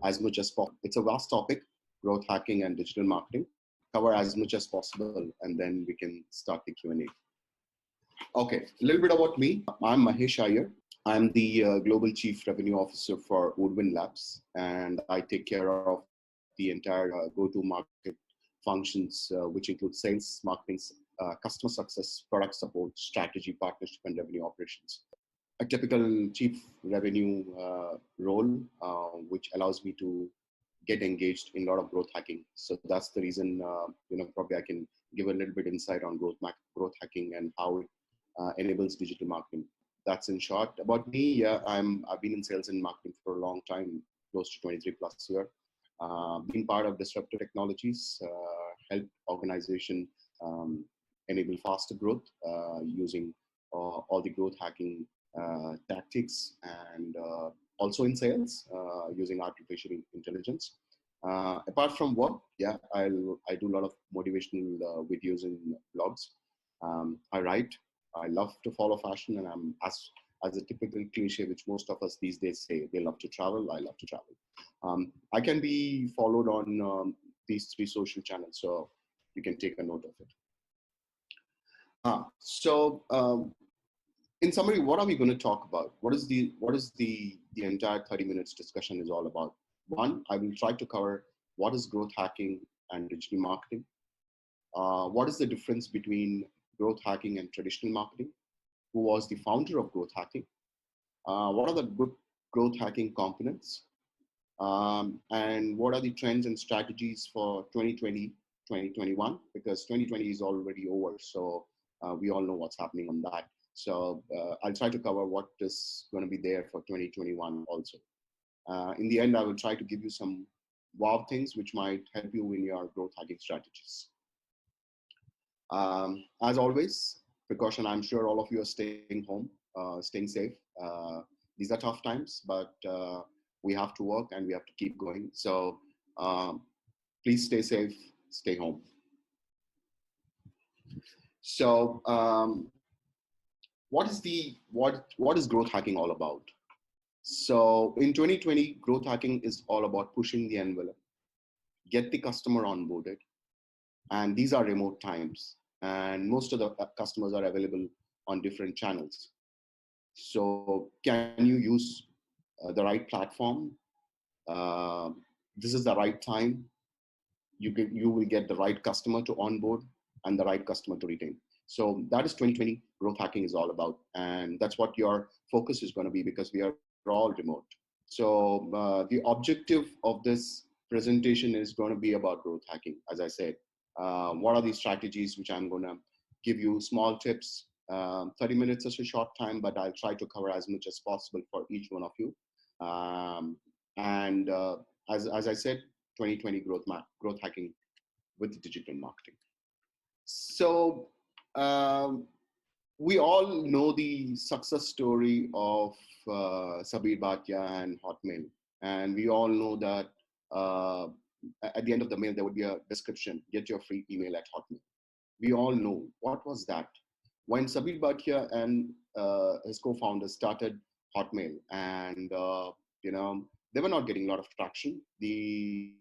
as much as possible. It's a vast topic, growth hacking and digital marketing. Cover as much as possible, and then we can start the Q&A. Okay, a little bit about me. I'm Mahesh Iyer. I'm the Global Chief Revenue Officer for Woodwind Labs, and I take care of the entire go-to-market functions, which include sales, marketing, customer success, product support, strategy, partnership, and revenue operations. A typical chief revenue role, which allows me to get engaged in a lot of growth hacking. So that's the reason, probably I can give a little bit insight on growth hacking and how it enables digital marketing. That's in short about me. Yeah, I've been in sales and marketing for a long time, close to 23 plus years. Being part of disruptive technologies, help organization enable faster growth using all the growth hacking tactics, and also in sales using artificial intelligence. Apart from work, yeah, I do a lot of motivational videos and blogs. I write. I love to follow fashion, and I'm as a typical cliche, which most of us these days say, they love to travel. I love to travel. I can be followed on these 3 social channels, so you can take a note of it. In summary, what are we going to talk about? What is the entire 30 minutes discussion is all about? One, I will try to cover what is growth hacking and digital marketing. What is the difference between growth hacking and traditional marketing? Who was the founder of growth hacking? What are the good growth hacking components? And what are the trends and strategies for 2020, 2021? Because 2020 is already over, so we all know what's happening on that. So I'll try to cover what is going to be there for 2021 also. In the end, I will try to give you some wow things which might help you in your growth hacking strategies. As always, precaution, I'm sure all of you are staying home, staying safe. These are tough times, but we have to work and we have to keep going. So please stay safe, stay home. So what is growth hacking all about? So in 2020, growth hacking is all about pushing the envelope, get the customer onboarded. And these are remote times, and most of the customers are available on different channels. So can you use the right platform? This is the right time. You will get the right customer to onboard and the right customer to retain. So that is 2020 growth hacking is all about. And that's what your focus is going to be, because we are all remote. So the objective of this presentation is going to be about growth hacking, as I said. What are the strategies which I'm going to give you small tips. 30 minutes is a short time, but I'll try to cover as much as possible for each one of you. As I said, 2020 growth hacking with digital marketing. So we all know the success story of Sabir Bhatia and Hotmail. And we all know that at the end of the mail, there would be a description, get your free email at Hotmail. We all know what was that. When Sabir Bhatia and his co-founders started Hotmail, and they were not getting a lot of traction. You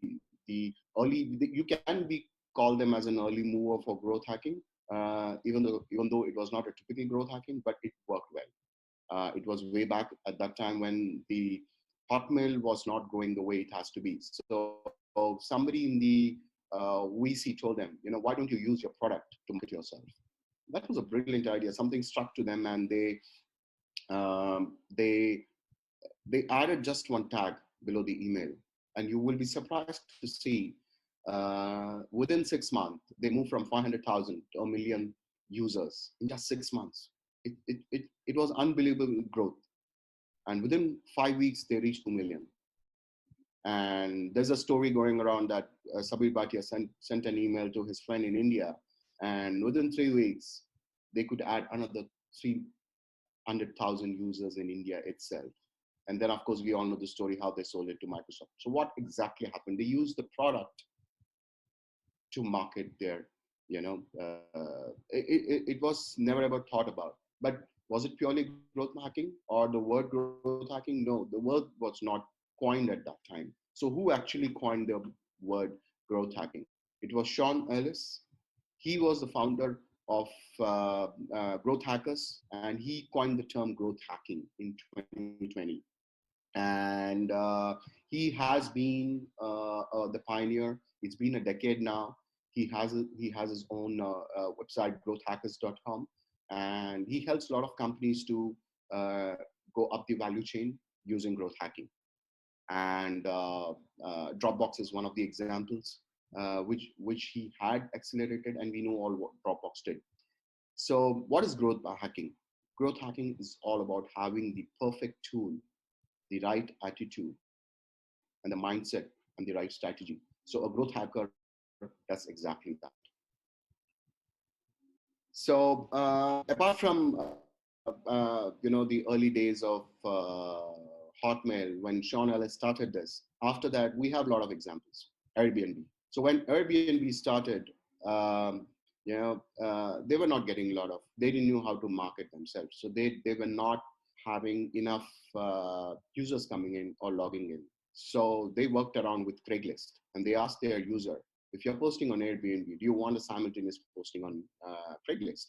can call them as an early mover for growth hacking, even though it was not a typical growth hacking, but it worked well. It was way back at that time when the Hotmail was not growing the way it has to be. So somebody in the VC told them, why don't you use your product to market yourself? That was a brilliant idea. Something struck to them, and they added just one tag below the email, and you will be surprised to see within 6 months they moved from 500,000 to 1 million users in just 6 months. It was unbelievable growth, and within 5 weeks they reached 2 million. And there's a story going around that Sabir Bhatia sent an email to his friend in India, and within 3 weeks they could add another 300,000 users in India itself. And then, of course, we all know the story how they sold it to Microsoft. So what exactly happened? They used the product to market their, it was never ever thought about. But was it purely growth hacking or the word growth hacking? No, the word was not coined at that time. So who actually coined the word growth hacking? It was Sean Ellis. He was the founder of Growth Hackers, and he coined the term growth hacking in 2020. And he has been the pioneer. It's been a decade now. He has his own website, growthhackers.com, and he helps a lot of companies to uh, go up the value chain using growth hacking. And Dropbox is one of the examples which he had accelerated, and we know all what Dropbox did. So, what is growth hacking? Growth hacking is all about having the perfect tool, the right attitude, and the mindset and the right strategy. So, a growth hacker does exactly that. So, apart from the early days of Hotmail when Sean Ellis started this, after that we have a lot of examples. Airbnb. So when Airbnb started, they were not getting a lot of. They didn't know how to market themselves, so they were not having enough users coming in or logging in. So they worked around with Craigslist, and they asked their user, if you're posting on Airbnb, do you want a simultaneous posting on Craigslist?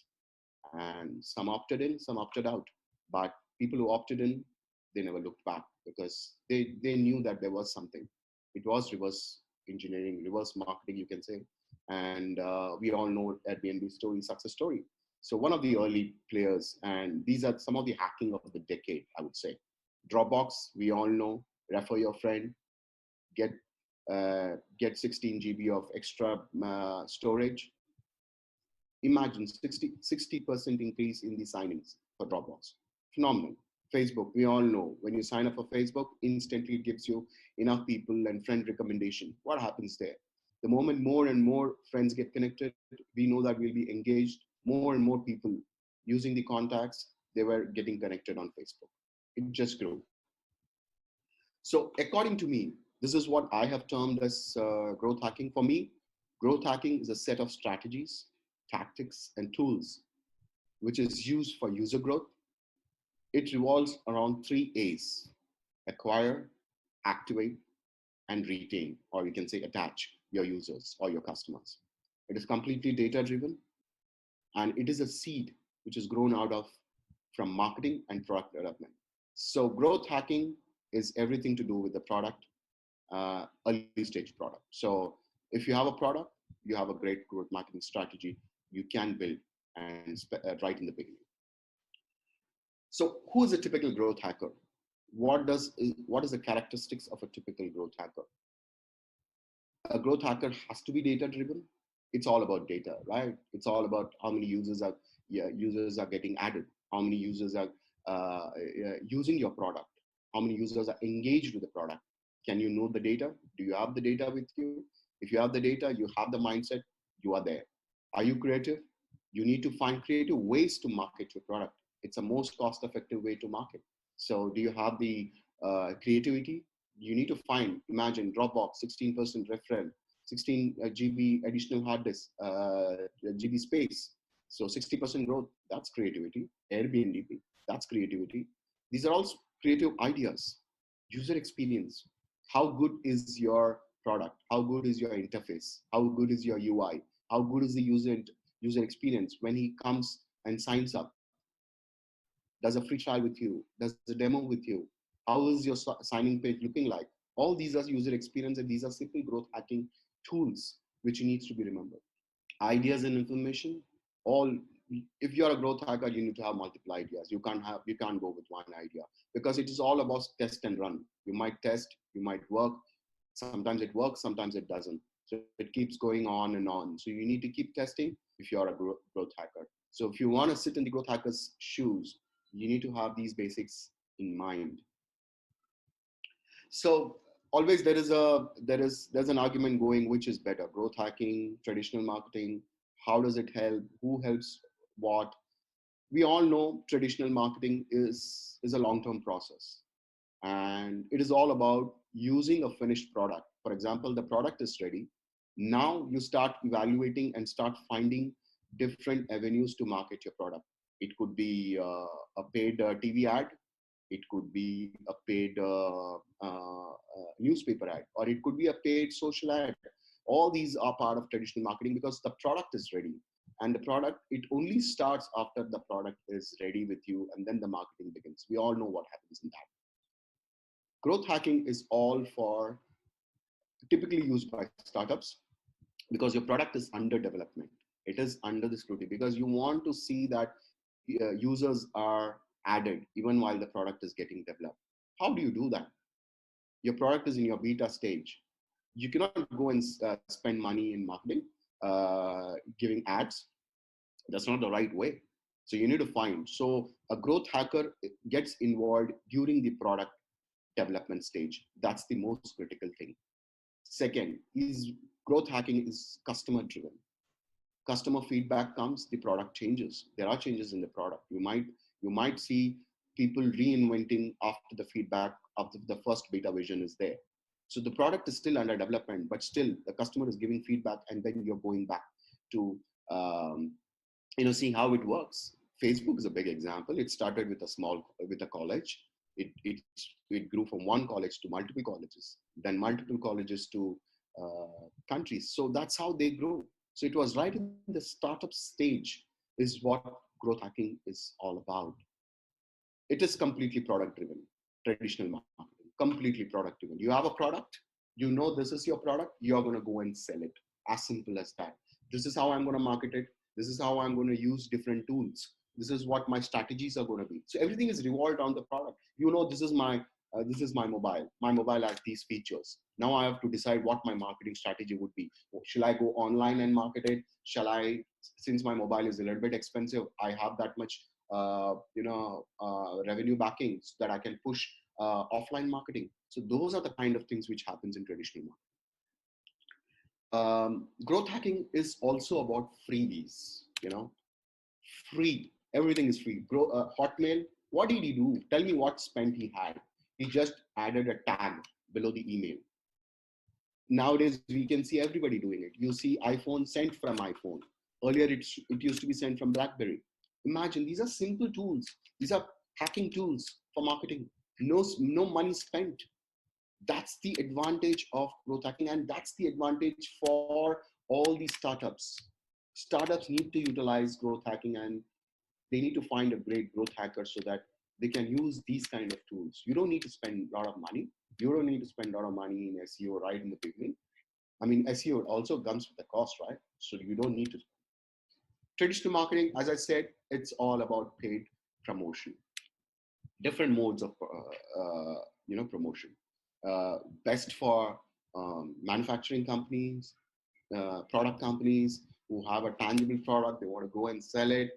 And some opted in, some opted out. But people who opted in, they never looked back because they knew that there was something. It was reverse engineering, reverse marketing, you can say. And we all know Airbnb Story, success story. So one of the early players, and these are some of the hacking of the decade, I would say. Dropbox, we all know, refer your friend, get 16 GB of extra storage. Imagine 60% increase in the signings for Dropbox. Phenomenal. Facebook, we all know when you sign up for Facebook, instantly it gives you enough people and friend recommendation. What happens there? The moment more and more friends get connected, we know that we'll be engaged. More and more people using the contacts, they were getting connected on Facebook. It just grew. So according to me, this is what I have termed as growth hacking. For me, growth hacking is a set of strategies, tactics, and tools which is used for user growth. It revolves around three A's: acquire, activate, and retain, or you can say attach your users or your customers. It is completely data driven, and it is a seed which is grown out of from marketing and product development. So growth hacking is everything to do with the product, early stage product. So if you have a product, you have a great growth marketing strategy you can build and right in the beginning. So who is a typical growth hacker? What is the characteristics of a typical growth hacker? A growth hacker has to be data driven. It's all about data, right? It's all about how many users are getting added, how many users are using your product, how many users are engaged with the product. Can you know the data? Do you have the data with you? If you have the data, you have the mindset, you are there. Are you creative? You need to find creative ways to market your product. It's a most cost-effective way to market. So do you have the creativity? You need to find, imagine Dropbox, 16% referral, 16 GB additional hard disk, GB space. So 60% growth, that's creativity. Airbnb, that's creativity. These are all creative ideas. User experience. How good is your product? How good is your interface? How good is your UI? How good is the user experience when he comes and signs up? Does a free trial with you? Does a demo with you? How is your signing page looking like? All these are user experience, and these are simple growth hacking tools which needs to be remembered. Ideas and information. All, if you're a growth hacker, you need to have multiple ideas. You can't go with one idea because it is all about test and run. You might test, you might work. Sometimes it works, sometimes it doesn't. So it keeps going on and on. So you need to keep testing if you're a growth hacker. So if you want to sit in the growth hacker's shoes, you need to have these basics in mind. So always there's an argument going, which is better, growth hacking, traditional marketing? How does it help? Who helps what? We all know traditional marketing is a long-term process, and it is all about using a finished product. For example, the product is ready. Now you start evaluating and start finding different avenues to market your product. It could be a paid TV ad. It could be a paid newspaper ad, or it could be a paid social ad. All these are part of traditional marketing because the product is ready. And the product, it only starts after the product is ready with you, and then the marketing begins. We all know what happens in that. Growth hacking is all for typically used by startups because your product is under development. It is under the scrutiny because you want to see that users are added even while the product is getting developed. How do you do that? Your product is in your beta stage. You cannot go and spend money in marketing, giving ads. That's not the right way. So you need to find. So a growth hacker gets involved during the product development stage. That's the most critical thing. Second is growth hacking is customer driven. Customer feedback comes, the product changes. There are changes in the product. You might see people reinventing after the feedback after the first beta version is there. So the product is still under development, but still the customer is giving feedback, and then you're going back to see how it works. Facebook is a big example. It started with a college. It grew from one college to multiple colleges, then multiple colleges to countries. So that's how they grow. So it was right in the startup stage is what growth hacking is all about. It is completely product driven, traditional marketing, completely product driven. You have a product, you know this is your product, you're going to go and sell it. As simple as that. This is how I'm going to market it. This is how I'm going to use different tools. This is what my strategies are going to be. So everything is revolved on the product. This is my mobile. My mobile has these features. Now I have to decide what my marketing strategy would be. Shall I go online and market it? Since my mobile is a little bit expensive, I have that much revenue backing so that I can push offline marketing. So those are the kind of things which happens in traditional marketing. Growth hacking is also about freebies. Free. Everything is free. Hotmail. What did he do? Tell me what spend he had. He just added a tag below the email. Nowadays, we can see everybody doing it. You see iPhone sent from iPhone. Earlier, it used to be sent from BlackBerry. Imagine, these are simple tools. These are hacking tools for marketing. No money spent. That's the advantage of growth hacking, and that's the advantage for all these startups. Startups need to utilize growth hacking, and they need to find a great growth hacker so that they can use these kind of tools. You don't need to spend a lot of money. You don't need to spend a lot of money in SEO right in the beginning. I mean, SEO also comes with a cost, right? So you don't need to. Traditional marketing, as I said, it's all about paid promotion. Different modes of promotion. Best for manufacturing companies, product companies who have a tangible product, they want to go and sell it.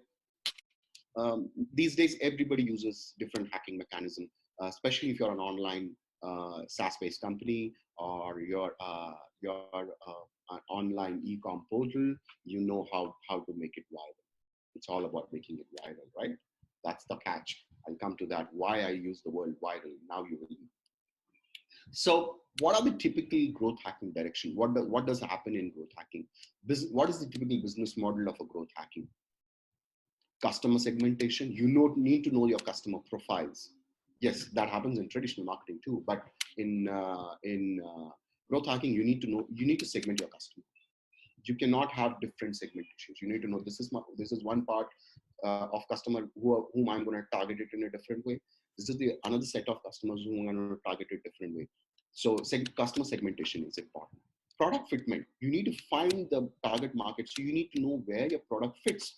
These days, everybody uses different hacking mechanism, especially if you're an online SaaS-based company or you're an online e-com portal. You know how to make it viral. It's all about making it viral, right? That's the catch. I'll come to that. Why I use the word viral. Now you will. So, what are the typical growth hacking direction? What does happen in growth hacking? What is the typical business model of a growth hacking? Customer segmentation. You need to know your customer profiles. Yes, that happens in traditional marketing too, but in growth hacking, you need to segment your customer. You cannot have different segmentations. You need to know this is one part of customer whom I'm going to target it in a different way. This is another set of customers whom I'm going to target it different way. So customer segmentation is important. Product fitment. You need to find the target market. So you need to know where your product fits.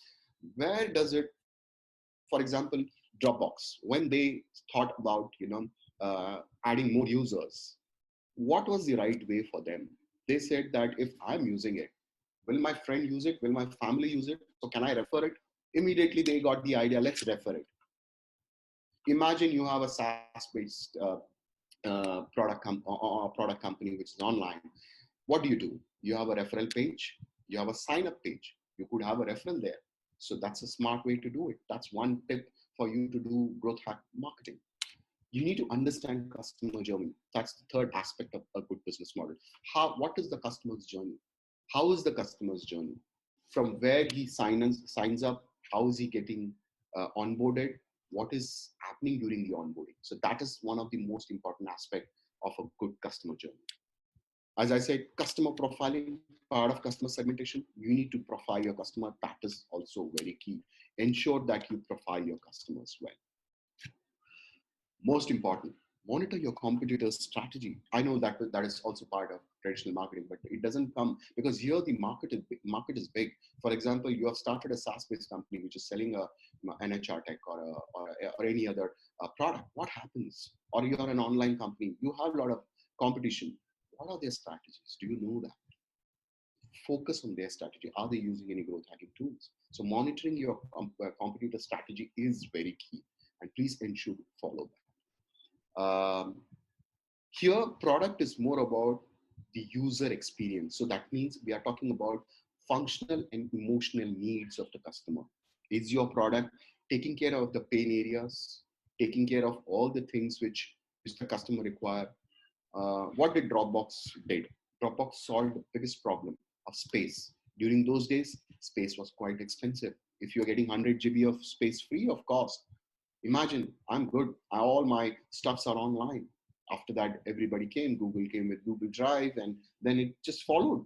Where does it, for example, Dropbox, when they thought about adding more users, what was the right way for them? They said that if I'm using it, will my friend use it? Will my family use it? So can I refer it? Immediately they got the idea, let's refer it. Imagine you have a SaaS-based product company which is online. What do? You have a referral page. You have a sign-up page. You could have a referral there. So that's a smart way to do it. That's one tip for you to do growth hack marketing. You need to understand customer journey. That's the third aspect of a good business model. What is the customer's journey? How is the customer's journey? From where he signs up, how is he getting onboarded? what is happening during the onboarding. So that is one of the most important aspect of a good customer journey. As I said, customer profiling, part of customer segmentation, you need to profile your customer. That is also very key. Ensure that you profile your customers well. Most important, monitor your competitors' strategy. I know that that is also part of traditional marketing, but it doesn't come because here the market is big. For example, you have started a SaaS-based company which is selling an HR tech or any other product. What happens? Or you're an online company, you have a lot of competition. What are their strategies? Do you know that? Focus on their strategy. Are they using any growth hacking tools? So monitoring your competitor strategy is very key, and please ensure to follow that. Here, product is more about the user experience. So that means we are talking about functional and emotional needs of the customer. Is your product taking care of the pain areas, taking care of all the things which the customer require? What did Dropbox did? Dropbox solved the biggest problem of space. During those days, space was quite expensive. If you're getting 100 GB of space free of cost, imagine, I'm good. All my stuffs are online. After that, everybody came. Google came with Google Drive, and then it just followed.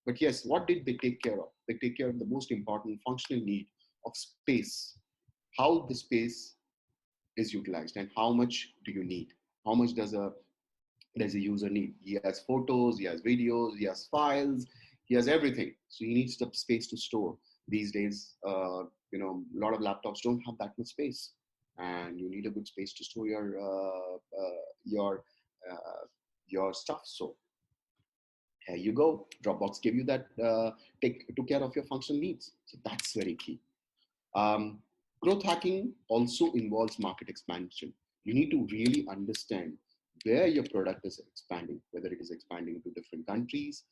But yes, what did they take care of? They take care of the most important functional need of space. How the space is utilized and how much do you need? How much does a user need? He has photos, he has videos, he has files, he has everything. So he needs the space to store. These days, a lot of laptops don't have that much space, and you need a good space to store your stuff. So here you go. Dropbox give you that, took care of your functional needs. So that's very key. Growth hacking also involves market expansion. You need to really understand where your product is expanding, whether it is expanding to different countries,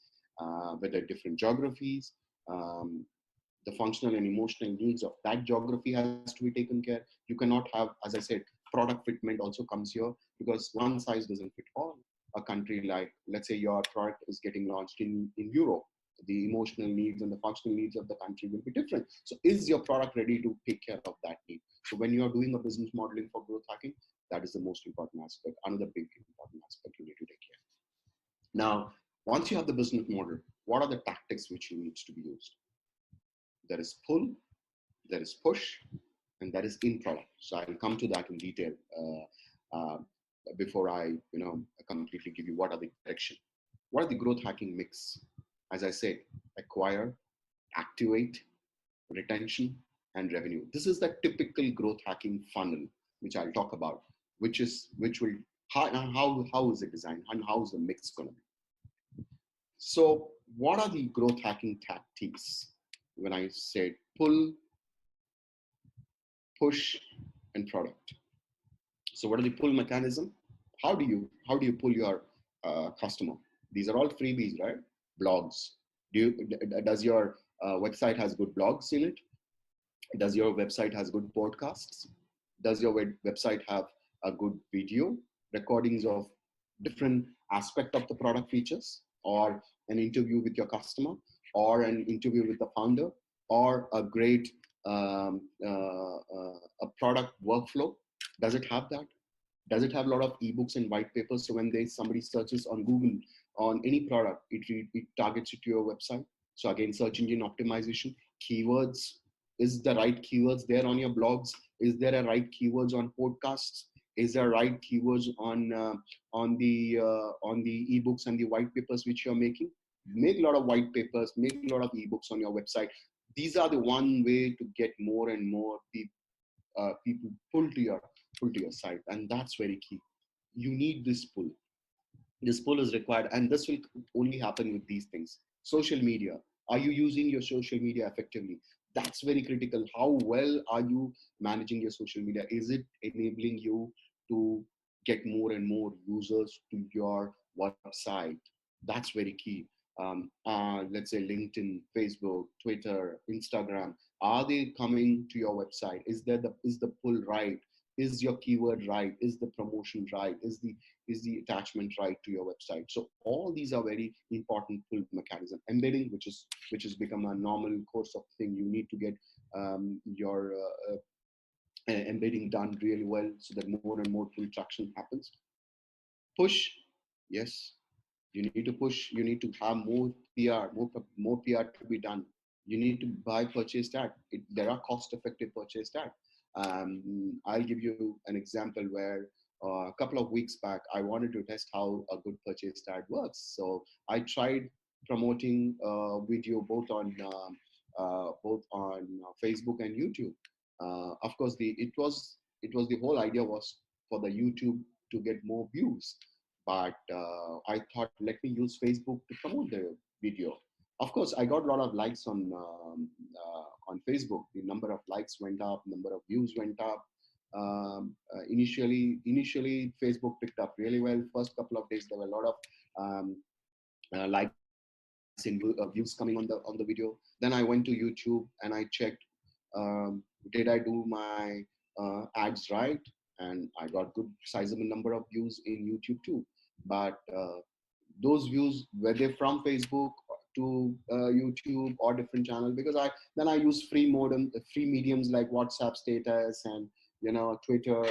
whether different geographies. The functional and emotional needs of that geography has to be taken care. You cannot have, as I said, product fitment also comes here, because one size doesn't fit all. A country like, let's say your product is getting launched in Europe, the emotional needs and the functional needs of the country will be different. So is your product ready to take care of that need? So when you are doing a business modeling for growth hacking, that is the most important aspect, another big important aspect you need to take care of. Now, once you have the business model, what are the tactics which needs to be used? There is pull, there is push, and there is in product. So I'll come to that in detail before I completely give you what are the direction. What are the growth hacking mix? As I said, acquire, activate, retention, and revenue. This is the typical growth hacking funnel, which I'll talk about, how is it designed and how is the mix going to be? So what are the growth hacking tactics? When I said pull, push, and product. So what are the pull mechanism? How do you pull your customer? These are all freebies, right? Blogs. Does your website has good blogs in it? Does your website has good podcasts? Does your website have a good video recordings of different aspect of the product features, or an interview with your customer, or an interview with the founder, or a great a product workflow? Does it have that? Does it have a lot of ebooks and white papers? So when somebody searches on Google on any product, it targets it to your website. So again, search engine optimization, keywords. Is the right keywords there on your blogs? Is there a right keywords on podcasts? Is there right keywords on the ebooks and the white papers which you're making? Make a lot of white papers, make a lot of ebooks on your website. These are the one way to get more and more people pull to your site, and that's very key. You need this pull. This pull is required, and this will only happen with these things. Social media. Are you using your social media effectively? That's very critical. How well are you managing your social media? Is it enabling you to get more and more users to your website? That's very key. Let's say LinkedIn, Facebook, Twitter, Instagram. Are they coming to your website? Is the pull right? Is your keyword right? Is the promotion right? Is the attachment right to your website? So all these are very important pull mechanism. Embedding, which has become a normal course of thing. You need to get your embedding done really well so that more and more pull traction happens. Push, yes, you need to push. You need to have more PR, more PR to be done. You need to buy purchase tag. There are cost-effective purchase tag. I'll give you an example where a couple of weeks back, I wanted to test how a good purchase tag works. So I tried promoting video both on Facebook and YouTube. Of course, it was the whole idea was for the YouTube to get more views, but I thought, let me use Facebook to promote the video. Of course, I got a lot of likes on Facebook. The number of likes went up, number of views went up. Initially, Facebook picked up really well. First couple of days, there were a lot of likes and views coming on the video. Then I went to YouTube and I checked, did I do my ads right? And I got good sizable number of views in YouTube too. But those views, were they from Facebook to YouTube or different channel? Because I use free mediums like WhatsApp status and Twitter,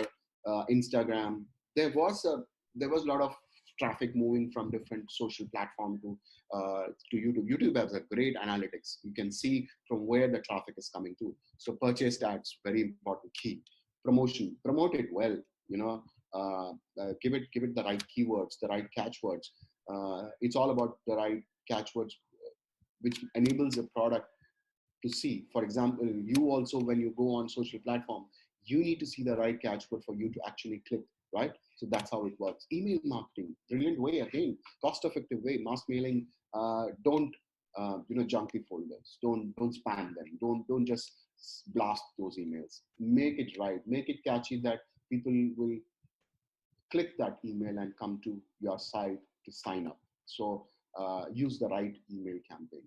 Instagram. There was a lot of traffic moving from different social platform to YouTube. YouTube has a great analytics. You can see from where the traffic is coming to. So purchase ads, very important key. Promotion, promote it well. Give it the right keywords, the right catchwords. It's all about the right catchwords, which enables a product to see. For example, you also, when you go on social platform, you need to see the right catchword for you to actually click, right? So that's how it works. Email marketing, brilliant way, again, cost-effective way. Mass mailing, don't junk the folders, don't spam them, don't just blast those emails. Make it right, make it catchy that people will click that email and come to your site to sign up. So use the right email campaign.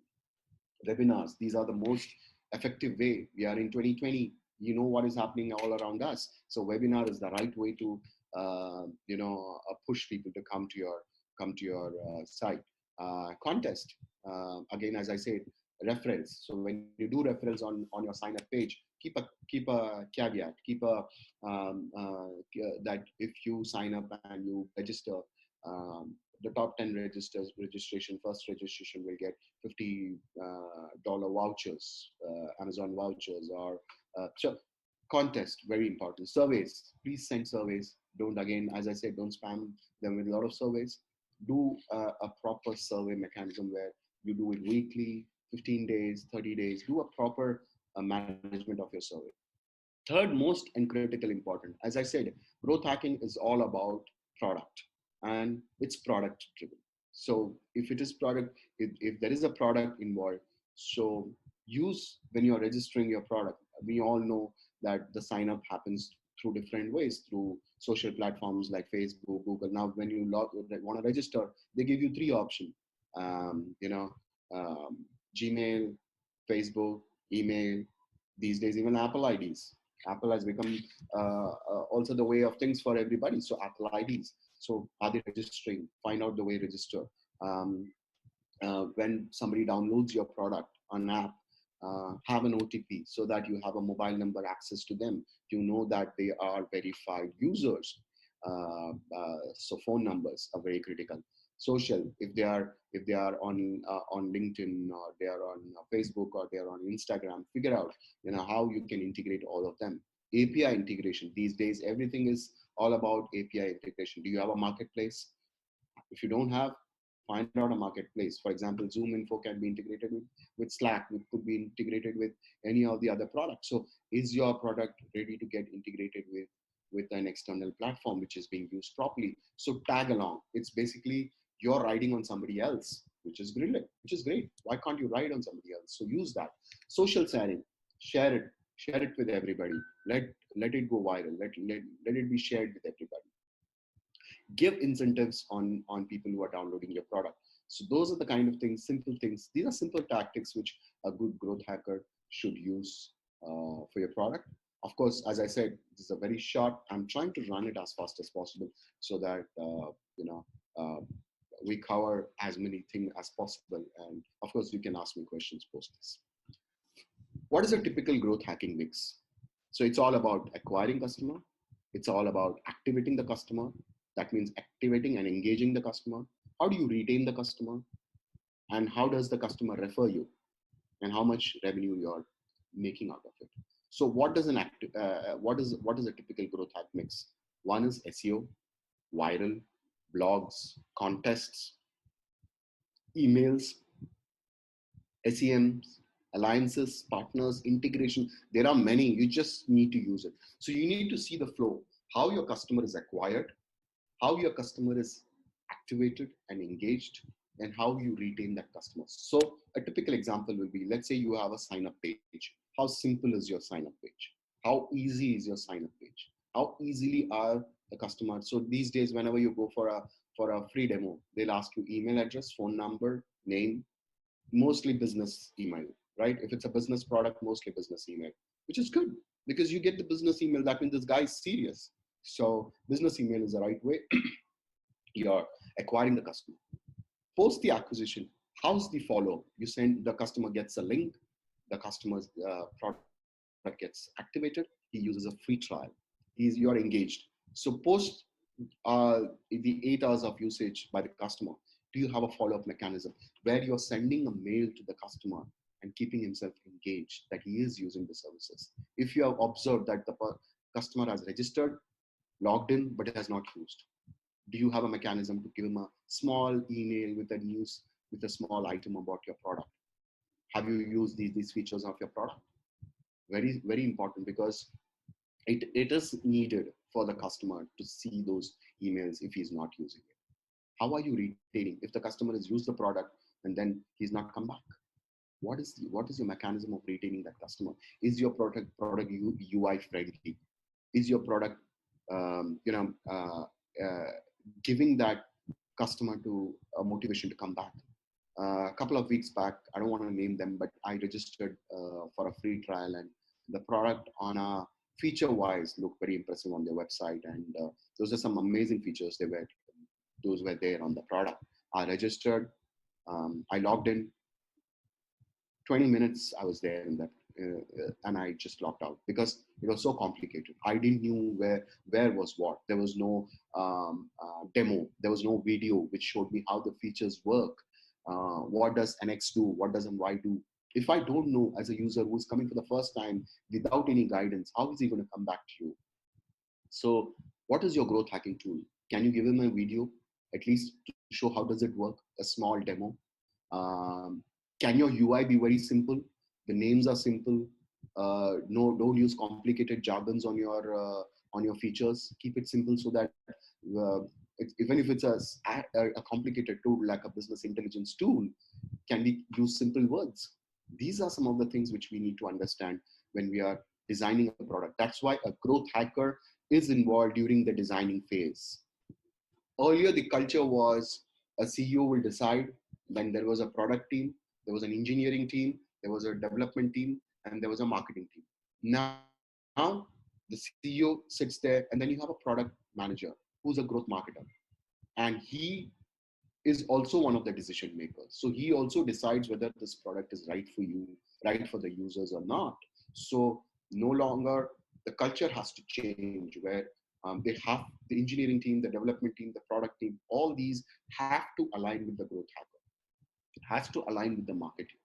Webinars, these are the most effective way. We are in 2020. You know what is happening all around us. So webinar is the right way to push people to come to your site. Contest, again, as I said, referrals. So when you do referrals on your sign up page, keep a caveat, keep a that if you sign up and you register, the top 10 first registration will get $50 vouchers, Amazon vouchers, or so. Contest, very important. Surveys, please send surveys. Don't, again, as I said, don't spam them with a lot of surveys. Do a proper survey mechanism where you do it weekly, 15 days, 30 days. Do a proper management of your survey. Third most and critical important, as I said, growth hacking is all about product, and it's product driven. So if it is product, if there is a product involved, so use, when you're registering your product, we all know that the sign up happens through different ways, through social platforms like Facebook, Google. Now when you want to register, they give you three options. um, you know um, Gmail, Facebook, email. These days even Apple IDs. Apple has become also the way of things for everybody. So Apple IDs. So are they registering? Find out the way register. Um, when somebody downloads your product on app, have an OTP so that you have a mobile number access to them. You know that they are verified users. So phone numbers are very critical. Social, if they are on LinkedIn, or they are on Facebook, or they are on Instagram, figure out how you can integrate all of them. API integration, these days everything is all about API integration. Do you have a marketplace? If you don't have, find out a marketplace. For example, Zoom Info can be integrated with Slack. It could be integrated with any of the other products. So is your product ready to get integrated with an external platform which is being used properly? So tag along. It's basically you're riding on somebody else, which is great. Why can't you ride on somebody else? So use that. Social sharing, share it with everybody. Let it go viral. Let it be shared with everybody. Give incentives on people who are downloading your product. So those are the kind of things, simple things. These are simple tactics which a good growth hacker should use for your product. Of course, as I said, this is a very short. I'm trying to run it as fast as possible so that uh, we cover as many things as possible. And of course, you can ask me questions post this. What is a typical growth hacking mix? So it's all about acquiring customer. It's all about activating the customer. That means activating and engaging the customer. How do you retain the customer? And how does the customer refer you? And how much revenue you're making out of it. So what does what is a typical growth hack mix? One is SEO, viral, blogs, contests, emails, SEMs, alliances, partners, integration. There are many. You just need to use it. So you need to see the flow, how your customer is acquired, how your customer is activated and engaged, and how you retain that customer. So a typical example will be, let's say you have a sign up page. How simple is your sign up page? How easy is your sign up page? How easily are the customers? So these days, whenever you go for a free demo, they'll ask you email address, phone number, name, mostly business email, right? If it's a business product, mostly business email, which is good because you get the business email. That means this guy is serious. So business email is the right way. You're acquiring the customer. Post the acquisition, how's the follow? You send, the customer gets a link, the customer's product gets activated, he uses a free trial, you're engaged. So post the 8 hours of usage by the customer, do you have a follow-up mechanism where you're sending a mail to the customer and keeping himself engaged that he is using the services? If you have observed that the customer has registered, logged in, but has not used, do you have a mechanism to give him a small email with a news, with a small item about your product? Have you used these features of your product? Very, very important, because it is needed for the customer to see those emails if he's not using it. How are you retaining? If the customer has used the product and then he's not come back, what is your mechanism of retaining that customer? Is your product UI friendly? Is your product giving that customer to a motivation to come back? A couple of weeks back, I don't want to name them, but I registered for a free trial, and the product on a feature wise looked very impressive on their website, and those are some amazing features those were there on the product. I registered, I logged in, 20 minutes I was there in that, and I just logged out because it was so complicated. I didn't know where was what. There was no demo. There was no video which showed me how the features work. What does an X do? What does an Y do? If I don't know, as a user who's coming for the first time without any guidance, how is he going to come back to you? So what is your growth hacking tool? Can you give him a video, at least to show how does it work? A small demo. Can your UI be very simple? The names are simple. No, don't use complicated jargons on your features. Keep it simple so that even if it's a complicated tool like a business intelligence tool, can we use simple words? These are some of the things which we need to understand when we are designing a product. That's why a growth hacker is involved during the designing phase. Earlier, the culture was a CEO will decide, then there was a product team, there was an engineering team, there was a development team, and there was a marketing team. Now, the CEO sits there, and then you have a product manager who's a growth marketer. And he is also one of the decision makers. So he also decides whether this product is right for you, right for the users or not. So no longer the culture has to change where they have the engineering team, the development team, the product team, all these have to align with the growth hacker. It has to align with the marketing.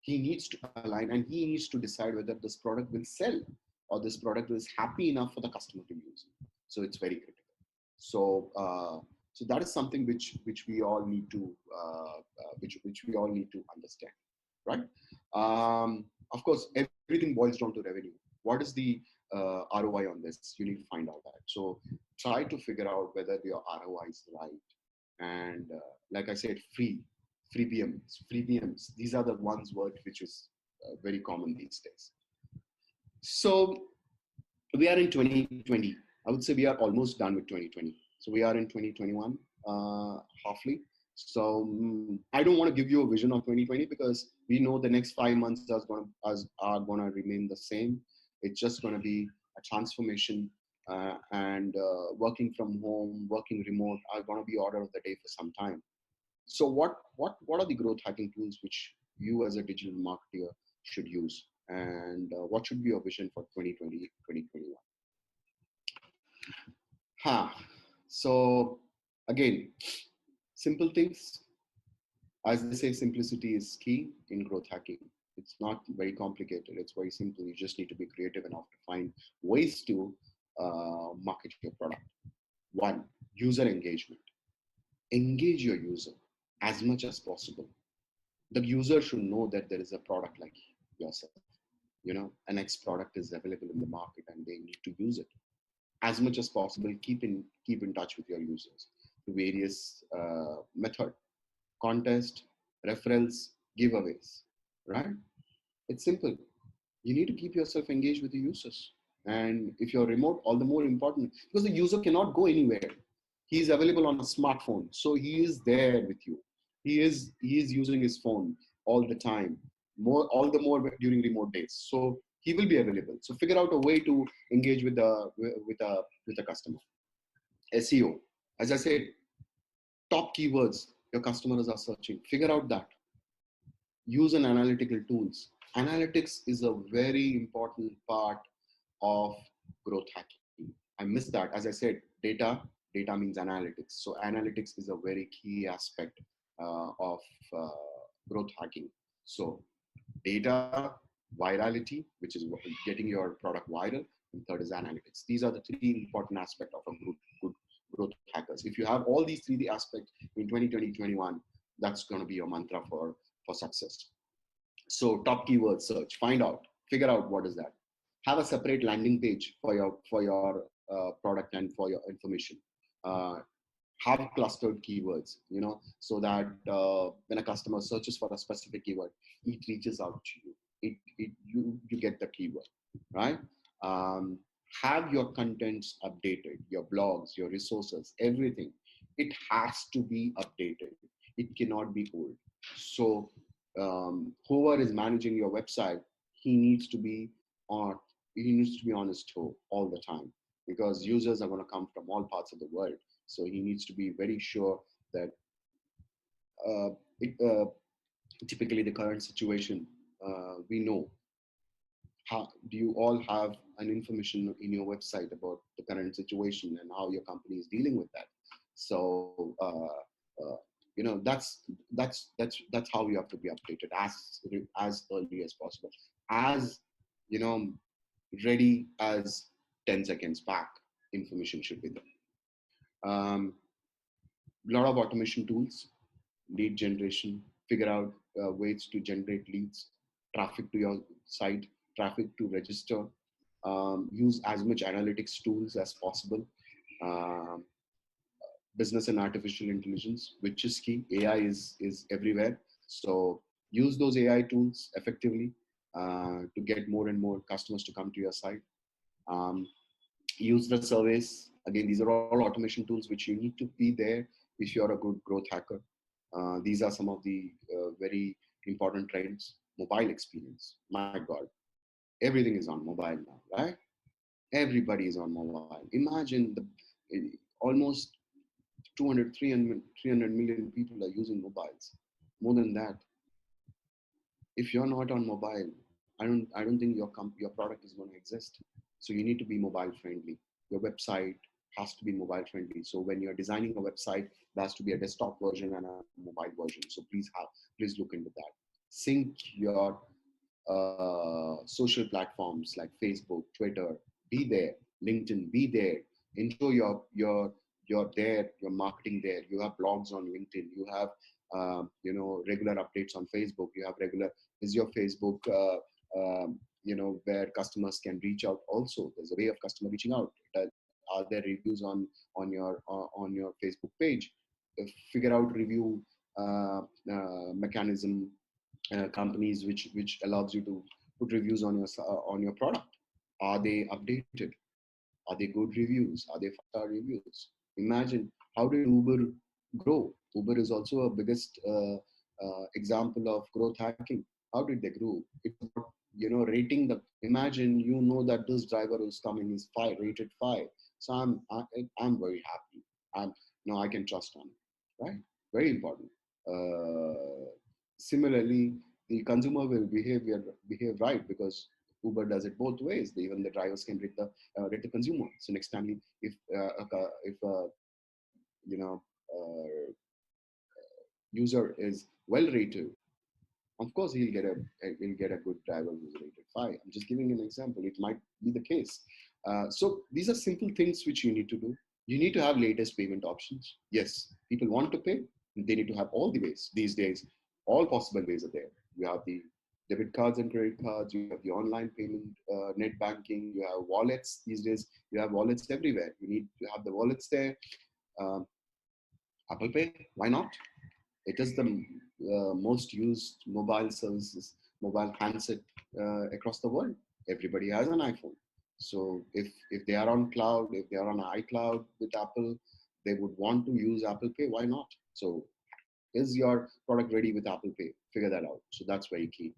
He needs to align, and he needs to decide whether this product will sell or this product is happy enough for the customer to use. So it's very critical. So that is something which we all need to understand, right? Of course, everything boils down to revenue. What is the ROI on this? You need to find out that. So try to figure out whether your ROI is right. And like I said, freebiums. These are the which is very common these days. So we are in 2020. I would say we are almost done with 2020. So we are in 2021, halfly. So I don't want to give you a vision of 2020 because we know the next 5 months are going to remain the same. It's just going to be a transformation, and working from home, working remote are going to be order of the day for some time. So what are the growth hacking tools which you as a digital marketer should use? And what should be your vision for 2020, 2021? So again, simple things. As they say, simplicity is key in growth hacking. It's not very complicated. It's very simple. You just need to be creative enough to find ways to market your product. One, user engagement. Engage your user as much as possible. The user should know that there is a product like yourself. An X product is available in the market and they need to use it. As much as possible, keep in touch with your users through various method, contest, referrals, giveaways, right? It's simple. You need to keep yourself engaged with the users. And if you're remote, all the more important, because the user cannot go anywhere. He is available on a smartphone, so he is there with you. He is using his phone all the time, all the more during remote days. So he will be available. So figure out a way to engage with the customer. SEO, as I said, top keywords your customers are searching. Figure out that. Use an analytical tools. Analytics is a very important part of growth hacking. I missed that. As I said, data means analytics. So analytics is a very key aspect of uh, growth hacking. So data, virality, which is getting your product viral, and third is analytics. These are the three important aspects of a good growth hackers. If you have all these three aspects in 2020, 21, that's going to be your mantra for success. So top keyword search, figure out what is that. Have a separate landing page for your product and for your information. Uh, have clustered keywords, so that when a customer searches for a specific keyword, it reaches out to you. You get the keyword, right? Um, have your contents updated, your blogs, your resources, everything. It has to be updated. It cannot be old. So whoever is managing your website, he needs to be on he needs to be on his toe all the time, because users are going to come from all parts of the world. So he needs to be very sure that uh, it, typically the current situation, we know. How do you all have an information in your website about the current situation and how your company is dealing with that? So that's how you have to be updated as early as possible, as you know ready as 10 seconds back. Information should be there. Lot of automation tools, lead generation, figure out ways to generate leads, traffic to your site, traffic to register. Use as much analytics tools as possible. Um, Business and artificial intelligence, which is key. AI is everywhere. So use those AI tools effectively to get more and more customers to come to your site. Um, Use the surveys. Again, these are all automation tools which you need to be there if you're a good growth hacker. These are some of the very important trends. Mobile experience. My God, everything is on mobile now, right? Everybody is on mobile. Imagine almost 200, 300 million people are using mobiles. More than that, if you're not on mobile, I don't think your product is going to exist. So you need to be mobile friendly. Your website has to be mobile friendly. So when you're designing a website, there has to be a desktop version and a mobile version. So please look into that. Sync your social platforms like Facebook, Twitter. Be there. LinkedIn. Be there. Ensure you're there. You're marketing there. You have blogs on LinkedIn. You have regular updates on Facebook. You have regular is your Facebook where customers can reach out. Also, there's a way of customer reaching out. Are there reviews on your Facebook page? Figure out review mechanism, companies which allows you to put reviews on your product. Are they updated? Are they good reviews? Are they 5-star reviews? Imagine, how did Uber grow? Uber is also a biggest example of growth hacking. How did they grow? It's about rating the. Imagine that this driver who's coming is rated 5. So I'm very happy. I can trust on it, right? Very important. Similarly, the consumer will behave right, because Uber does it both ways. Even the drivers can rate the consumer. So next time, if you know uh, user is well rated, of course he'll get a good driver who's rated 5. I'm just giving an example. It might be the case. So these are simple things which you need to do. You need to have latest payment options. Yes, people want to pay. They need to have all the ways these days. All possible ways are there. You have the debit cards and credit cards. You have the online payment, net banking. You have wallets these days. You have wallets everywhere. You need to have the wallets there. Um, Apple Pay, why not? It is the most used mobile services, mobile handset across the world. Everybody has an iPhone. So if they are on cloud, if they are on iCloud with Apple, they would want to use Apple Pay. Why not? So is your product ready with Apple Pay? Figure that out. So that's very key.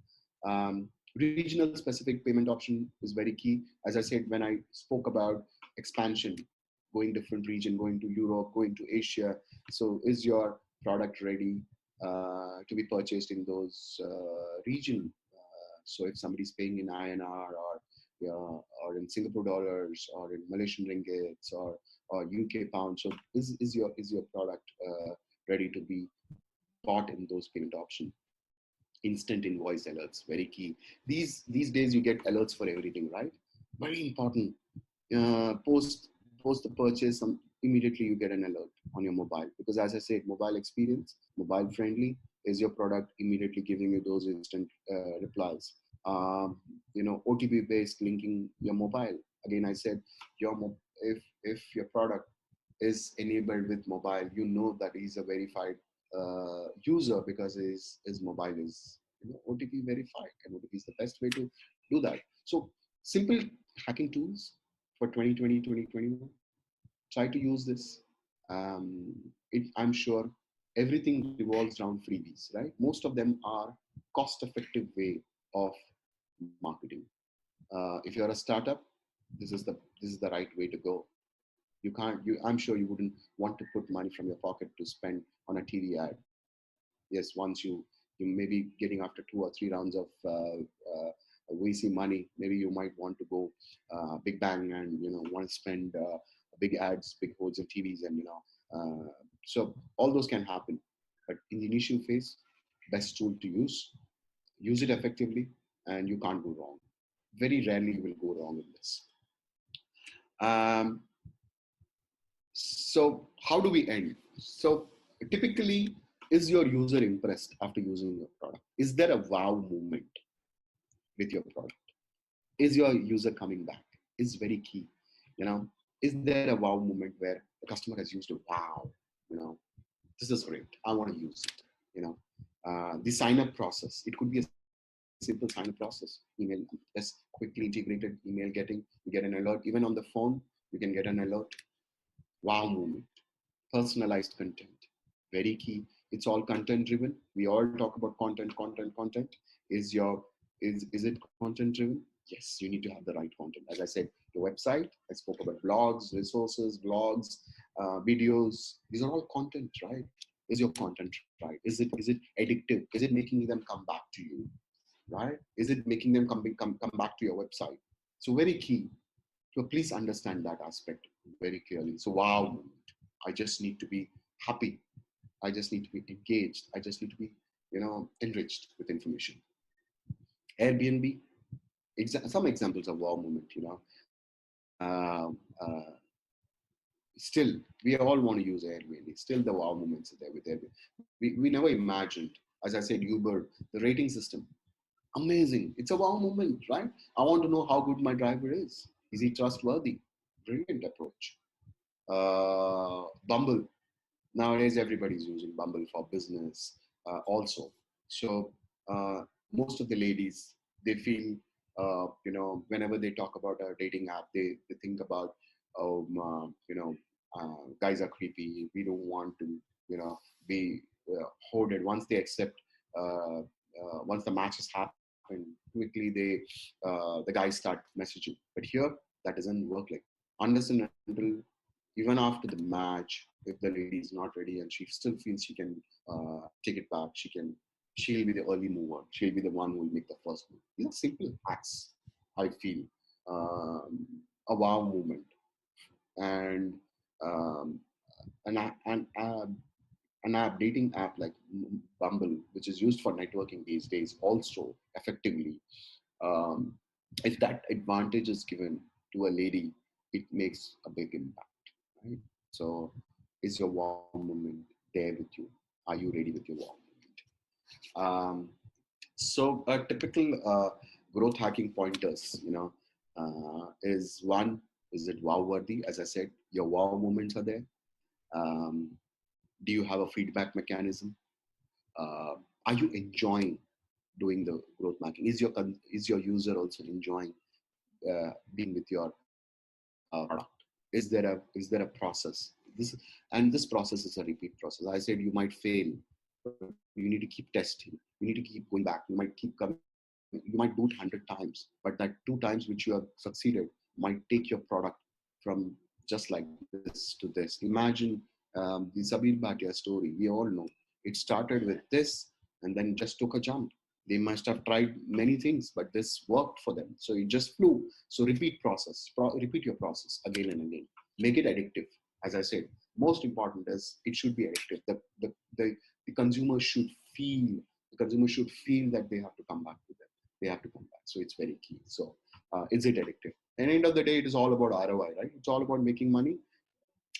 Regional specific payment option is very key. As I said, when I spoke about expansion, going different region, going to Europe, going to Asia. So is your product ready to be purchased in those region? So if somebody's paying in INR, or in Singapore dollars, or in Malaysian ringgits, or UK pounds, so is your product ready to be bought in those payment options? Instant invoice alerts, very key. These days you get alerts for everything, right? Very important. Post the purchase, immediately you get an alert on your mobile, because as I said, mobile experience, mobile friendly, is your product immediately giving you those instant replies. OTP based linking your mobile. Again, I said, if your product is enabled with mobile, you know that he's a verified user, because his mobile is OTP verified, and OTP is the best way to do that. So simple hacking tools for 2020, 2021. Try to use this. I'm sure everything revolves around freebies, right? Most of them are cost-effective way of marketing. If you're a startup, this is the right way to go. I'm sure you wouldn't want to put money from your pocket to spend on a TV ad. Yes, once you may be getting after 2 or 3 rounds of VC money, maybe you might want to go big bang, and want to spend big ads, big boards of TVs, and so all those can happen. But in the initial phase, best tool to use it effectively, and you can't go wrong. Very rarely you will go wrong in this. So how do we end? So typically, is your user impressed after using your product? Is there a wow moment with your product? Is your user coming back? Is very key. Is there a wow moment where the customer has used it? Wow, this is great. I want to use it. The sign up process. It could be a simple sign up process. Email, just quickly integrated email getting. You get an alert. Even on the phone, you can get an alert. Wow moment. Personalized content, very key. It's all content driven. We all talk about content. Is it content driven? Yes, you need to have the right content. As I said, your website, I spoke about blogs, resources, blogs, videos. These are all content, right? Is your content right? Is it addictive? Is it making them come back to you, right? Is it making them come back to your website? So very key. So please understand that aspect very clearly. So wow, I just need to be happy. I just need to be engaged. I just need to be, enriched with information. Airbnb, some examples of wow moment, still, we all want to use Airbnb. Still, the wow moments are there with Airbnb. We never imagined, as I said, Uber, the rating system. Amazing. It's a wow moment, right? I want to know how good my driver is. Is he trustworthy? Brilliant approach. Bumble. Nowadays, everybody's using Bumble for business also. So most of the ladies, they feel, whenever they talk about a dating app, they think about, guys are creepy. We don't want to, be hoarded. Once they accept, once the matches happen, quickly the guys start messaging. But here, that doesn't work like. Unless and until, even after the match, if the lady is not ready and she still feels she can take it back, she can she'll be the early mover. She'll be the one who will make the first move. These are simple acts, I feel. Um, a wow movement. And um, an, a- an app, dating app like Bumble, which is used for networking these days, also effectively. Um, if that advantage is given to a lady, it makes a big impact, right? So, is your wow moment there with you? Are you ready with your wow moment? So, a typical growth hacking pointers, is one: is it wow worthy? As I said, your wow moments are there. Um, do you have a feedback mechanism? uh, are you enjoying doing the growth marketing? Is your user also enjoying being with your product? Is there a process? This process is a repeat process. I said you might fail, but you need to keep testing. You need to keep going back. You might keep coming. You might do it 100 times, but that 2 times which you have succeeded might take your product from just like this to this. Imagine the Sabir Bhatia story. We all know it started with this and then just took a jump. They must have tried many things, but this worked for them. So it just flew. So repeat process, repeat your process again and again. Make it addictive. As I said, most important is it should be addictive. The consumer should feel. The consumer should feel that they have to come back to them. They have to come back. So it's very key. So is it addictive? At the end of the day, it is all about ROI, right? It's all about making money.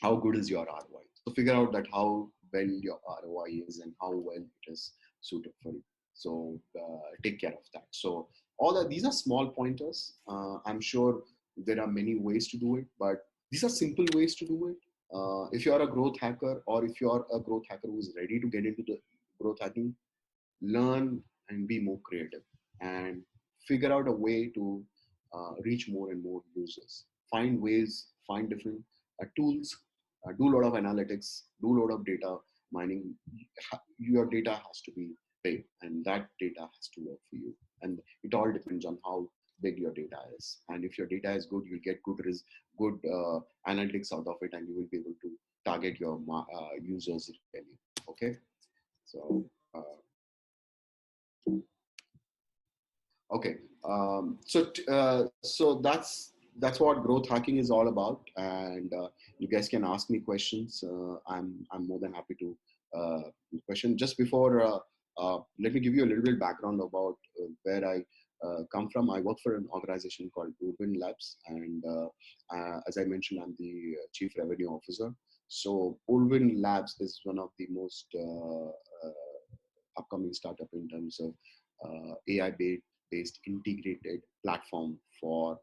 How good is your ROI? So figure out that how well your ROI is and how well it is suited for you. So take care of that. So all that, these are small pointers. I'm sure there are many ways to do it, but these are simple ways to do it. If you're a growth hacker, or if you're a growth hacker who's ready to get into the growth hacking, learn and be more creative and figure out a way to reach more and more users. Find ways, find different tools, do a lot of analytics, do a lot of data mining. Your data has to be big, and that data has to work for you. And it all depends on how big your data is. And if your data is good, you'll get good analytics out of it, and you will be able to target your users really. Okay, so. Okay, so that's what growth hacking is all about, and you guys can ask me questions. I'm more than happy to question. Just before, let me give you a little bit background about where I come from. I work for an organization called Urban Labs, and as I mentioned, I'm the chief revenue officer. So Urban Labs is one of the most upcoming startup in terms of AI-based integrated platform for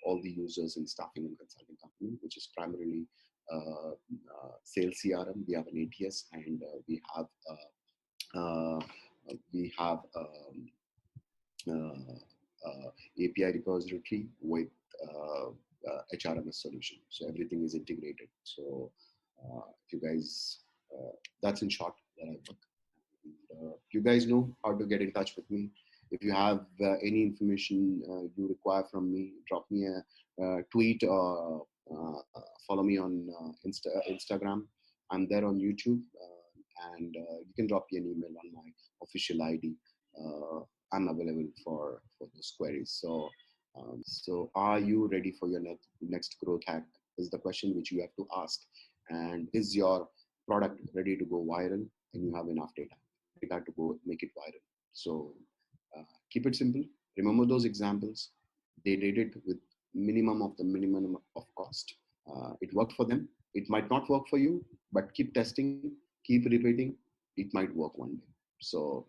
all the users in staffing and consulting company, which is primarily sales CRM. We have an ATS, and uh, we have API repository with HRMS solution. So everything is integrated. So if you guys, that's in short that I work. You guys know how to get in touch with me. If you have any information you require from me, drop me a tweet or follow me on Instagram. I'm there on YouTube, and you can drop me an email on my official ID. I'm available for those queries. So are you ready for your next growth hack? Is the question which you have to ask. And is your product ready to go viral? And you have enough data to go make it viral. So keep it simple. Remember those examples. They did it with minimum of the minimum of cost. It worked for them. It might not work for you, but keep testing, keep repeating. It might work one day. So